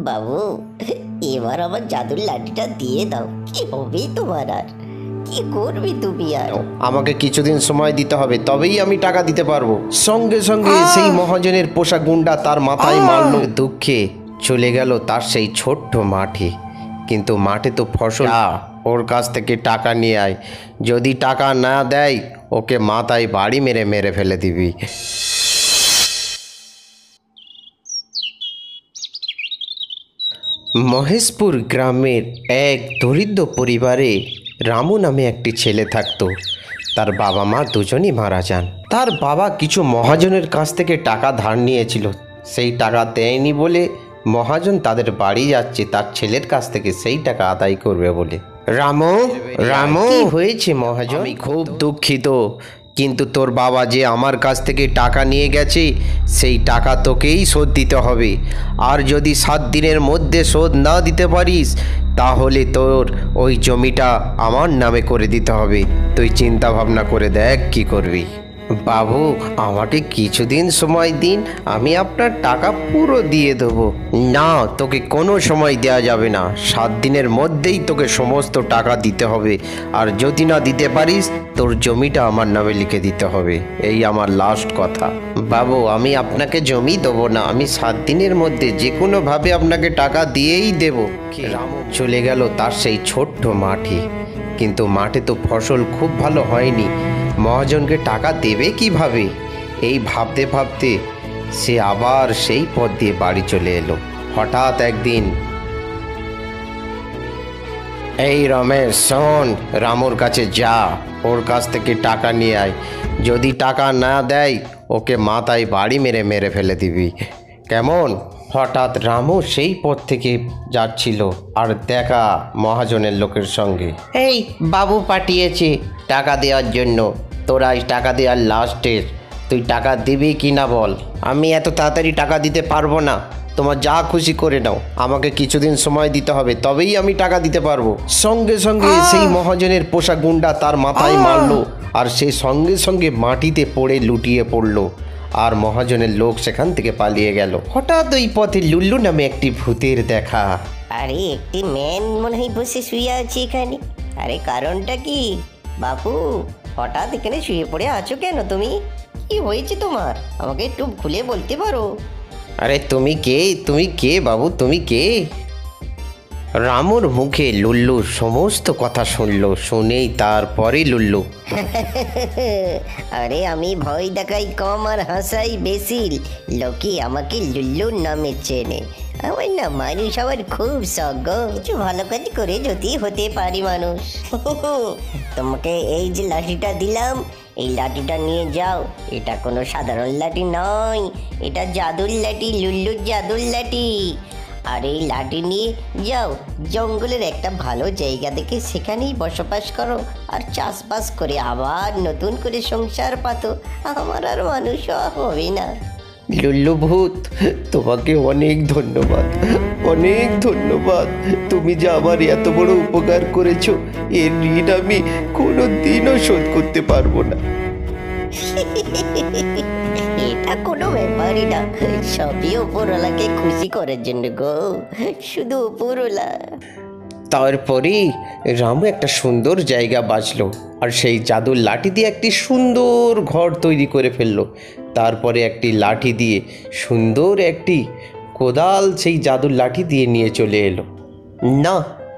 বাবু, এবার আমার জাদুর লাঠিটা দিয়ে দাও। কি হবে তোমার আর? কি করবি তুমি আর? আমাকে কিছুদিন সময় দিতে হবে, তবেই আমি টাকা দিতে পারবো। সঙ্গে সঙ্গে সেই মহাজনের পোষা গুন্ডা তার মাথায় মারলো। দুঃখে চলে গেল তার সেই ছোট্ট মাঠে। কিন্তু মাঠে তো ফসল, ওর কাছ থেকে টাকা নিয়ে আয়। যদি টাকা না দেয় ওকে মাথায় বাড়ি মেরে মেরে ফেলে দিবি। মহেশপুর গ্রামের এক দরিদ্র পরিবারে রামু নামে একটি ছেলে থাকতো। তার বাবা মা দুজনই মারা যান। তার বাবা কিছু মহাজনের কাছ থেকে টাকা ধার নিয়েছিল, সেই টাকা দেয়নি বলে মহাজন তাদের বাড়ি যাচ্ছে তার ছেলের কাছ থেকে সেই টাকা আদায় করবে বলে। রামু, রামু, কি হয়েছে মহাজন? আমি খুব দুঃখিত, কিন্তু তোর বাবা যে আমার কাছ থেকে টাকা নিয়ে গেছে সেই টাকা তোকেই শোধ দিতে হবে। আর যদি 7 দিনের মধ্যে শোধ না দিতে পারিস তাহলে তোর ওই জমিটা আমার নামে করে দিতে হবে। তুই চিন্তা ভাবনা করে দেখ কি করবি। বাবু, আমাকে কিছুদিন সময় দিন, আমি আপনার টাকা পুরো দিয়ে দেবো। না, তোকে কোনো সময় দেওয়া যাবে না। 7 দিনের মধ্যেই তোকে সমস্ত টাকা দিতে হবে। আর যদি না দিতে পারিস তোর জমিটা আমার নামে লিখে দিতে হবে। এই আমার লাস্ট কথা। বাবু, আমি আপনাকে জমি দেবো না, আমি 7 দিনের মধ্যে যে কোনোভাবে আপনাকে টাকা দিয়েই দেব। রামু চলে গেল তার সেই ছোট্ট মাঠে। কিন্তু মাঠে তো ফসল খুব ভালো হয়নি। মহাজনকে টাকা দেবে কিভাবে, এই ভাবতে ভাবতে সে আবার সেই পথ দিয়ে বাড়ি চলে এলো। হঠাৎ একদিন, এই রমেশ শোন, রামুর কাছে যা, ওর কাছ থেকে টাকা নিয়ে আয়। যদি টাকা না দেয় ওকে মাথায় বাড়ি মেরে মেরে ফেলে দিবি, কেমন? হঠাৎ রামু সেই পথ থেকে যাচ্ছিল আর দেখা মহাজনের লোকের সঙ্গে। এই বাবু পাঠিয়েছে টাকা দেওয়ার জন্য, তোরা টাকা দেওয়ার লাস্টের, তুই টাকা দিবি কি না বল? আমি এত তাড়াতাড়ি টাকা দিতে পারবো না, তোমার যা খুশি করে নাও, আমাকে কিছুদিন সময় দিতে হবে তবেই আমি টাকা দিতে পারবো। সঙ্গে সঙ্গে সেই মহাজনের পোষা গুন্ডা তার মাথায় মারলো আর সে সঙ্গে সঙ্গে মাটিতে পড়ে লুটিয়ে পড়লো। আর মহাজনের লোক সেখান থেকে পালিয়ে গেল। হঠাৎ ওই পথে লুল্লু নামে একটি ভূতের দেখা। আরে, একটি ম্যান মনে হয় বসে শুয়ে আছে এখানে। আরে, কারণটা কি বাপু? হঠাৎ এখানে শুয়ে পড়ে আছো কেন তুমি? কি হয়েছে তোমার? আমাকে একটু খুলে বলতে পারো? আরে তুমি কে? তুমি কে বাবু, তুমি কে? রামুর মুখে লুল্লু সমস্ত কথা শুনলো। শুনেই তারপরে লুল্লু, আরে, আমি ভয় দেখাই কম আর হাসাই বেশি, লোকে আমাকে লুল্লু নামে চেনে। আমার না মানুষ হওয়ার খুব শখ গো। কিছু ভালো কাজ করে যদি হতে পারি মানুষ। তোমাকে এই যে লাঠিটা দিলাম, এই লাঠিটা নিয়ে যাও। এটা কোনো সাধারণ লাঠি নয়, এটা জাদুর লাঠি, লুল্লুর জাদুর লাঠি। আর এই লাঠি নিয়ে যাও জঙ্গলের একটা ভালো জায়গা দেখে সেখানেই বসবাস করো আর চাষবাস করে আবার নতুন করে সংসার পাতো। আমার আর মানুষ হবে না। লুল্লু ভূত, তোমাকে অনেক ধন্যবাদ, অনেক ধন্যবাদ। তুমি যে আমার এত বড় উপকার করেছো, এর ঋণ আমি কোনো দিনও শোধ করতে পারবো না। এটা কোনো ব্যাপারই না, সবই উপরওয়ালাকে খুশি করার জন্য গো, শুধু উপরওয়ালা। তারপরেই রামু একটা সুন্দর জায়গা বাঁচলো আর সেই জাদুর লাঠি দিয়ে একটি সুন্দর ঘর তৈরি করে ফেললো। তারপরে একটি লাঠি দিয়ে সুন্দর একটি কোদাল সেই জাদুর লাঠি দিয়ে নিয়ে চলে এলো। না,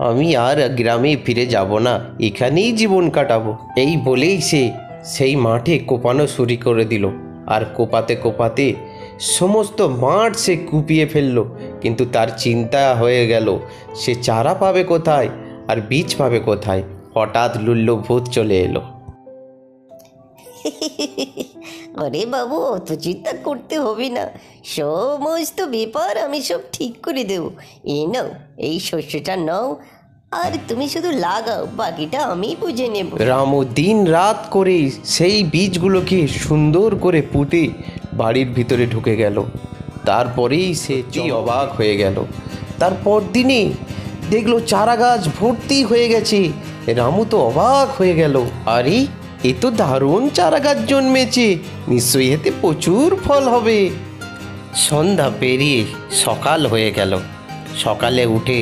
আমি আর গ্রামে ফিরে যাব না, এখানেই জীবন কাটাবো। এই বলেই সে সেই মাঠে কোপানো শুরু করে দিল। আর কোপাতে কোপাতে সমস্ত মাঠ সে কুপিয়ে ফেললো। কিন্তু তার চিন্তা হয়ে গেল সে চারা পাবে কোথায় আর বীজ পাবে কোথায়। হঠাৎ লুল্লু ভূত চলে এলো। আরে বাবু, অত চিন্তা করতে হবে না, সমস্ত ব্যাপার আমি সব ঠিক করে দেবো। এই নাও, এই শস্যটা নাও, আর তুমি শুধু লাগাও, বাকিটা আমি বুঝে নেব। রামু দিন রাত করে সেই বীজগুলোকে সুন্দর করে পুঁতে বাড়ির ভিতরে ঢুকে গেল। তারপরেই সে অবাক হয়ে গেল। তারপর দিনে দেখলো চারা গাছ ভর্তি হয়ে গেছে। রামু তো অবাক হয়ে গেল, আরে এ তো দারুণ চারা গাছ জন্মেছে, নিশ্চয়ই এতে প্রচুর ফল হবে। সন্ধ্যা পেরিয়ে সকাল হয়ে গেল। সকালে উঠে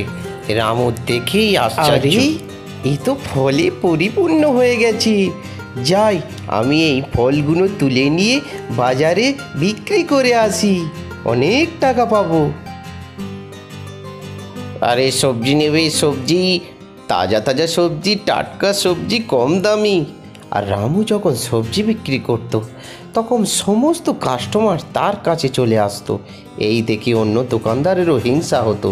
রামু দেখেই আশ্চর্য, এই তো ফলে পরিপূর্ণ হয়ে গেছি। যাই, আমি এই ফলগুলো তুলে নিয়ে বাজারে বিক্রি করে আসি, অনেক টাকা পাবো। আরে সবজি নেবে? সবজি, তাজা তাজা সবজি, টাটকা সবজি, কম দামি। আর রামু যখন সবজি বিক্রি করত তখন সমস্ত কাস্টমার তার কাছে চলে আসতো। এই দেখে অন্য দোকানদারেরও হিংসা হতো।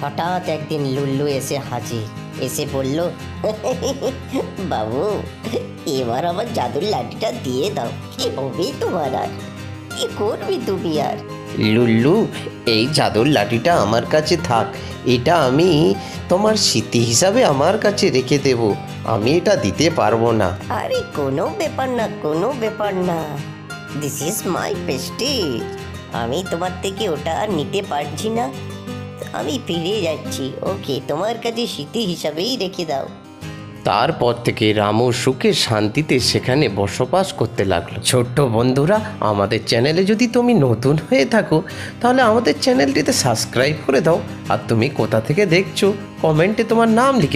হঠাৎ একদিন লুল্লু এসে হাজির, এসে বলল, বাবু এবার আমার জাদুর লাঠিটা দিয়ে দাও। কি হবে তোমার আর? কি করবি তুমি আর? লুল্লু, এই জাদুর লাঠিটা আমার কাছে থাক, এটা আমি তোমার স্মৃতি হিসাবে আমার কাছে রেখে দেব, আমি এটা দিতে পারবো না। আরে কোনো ব্যাপার না, কোনো ব্যাপার না, দিস ইজ মাই প্রেস্টিজ। আমি তোমার থেকে ওটা আর নিতে পারছি না, আমি ফিরে যাচ্ছি। ওকে, তোমার কাছে স্মৃতি হিসাবেই রেখে দাও। তারপর থেকে রামু সুখে শান্তিতে সেখানে বসবাস করতে লাগলো। ছোট্ট বন্ধুরা, আমাদের চ্যানেলে যদি তুমি নতুন হয়ে থাকো তাহলে আমাদের চ্যানেলটিতে সাবস্ক্রাইব করে দাও। আর তুমি কোথা থেকে দেখছো কমেন্টে তোমার নাম লিখে